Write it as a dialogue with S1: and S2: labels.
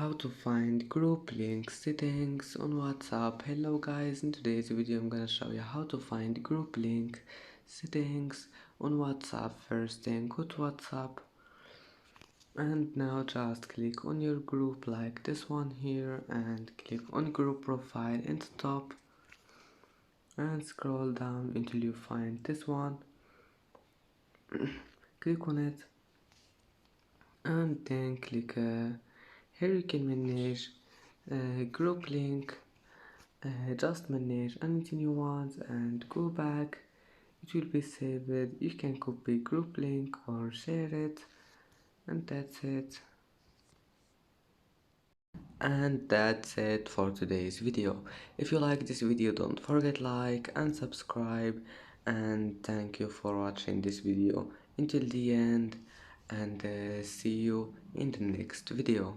S1: how to find group link settings on WhatsApp. Hello guys, in today's video I'm gonna show you how to find group link settings on WhatsApp. First thing, go to WhatsApp and now just click on your group like this one here and click on group profile in the top and scroll down until you find this one. Click on it and then click here you can manage group link, just manage anything you want and go back. It will be saved. You can copy group link or share it, and that's it. And that's it for today's video. If you like this video, don't forget like and subscribe, and thank you for watching this video until the end, and see you in the next video.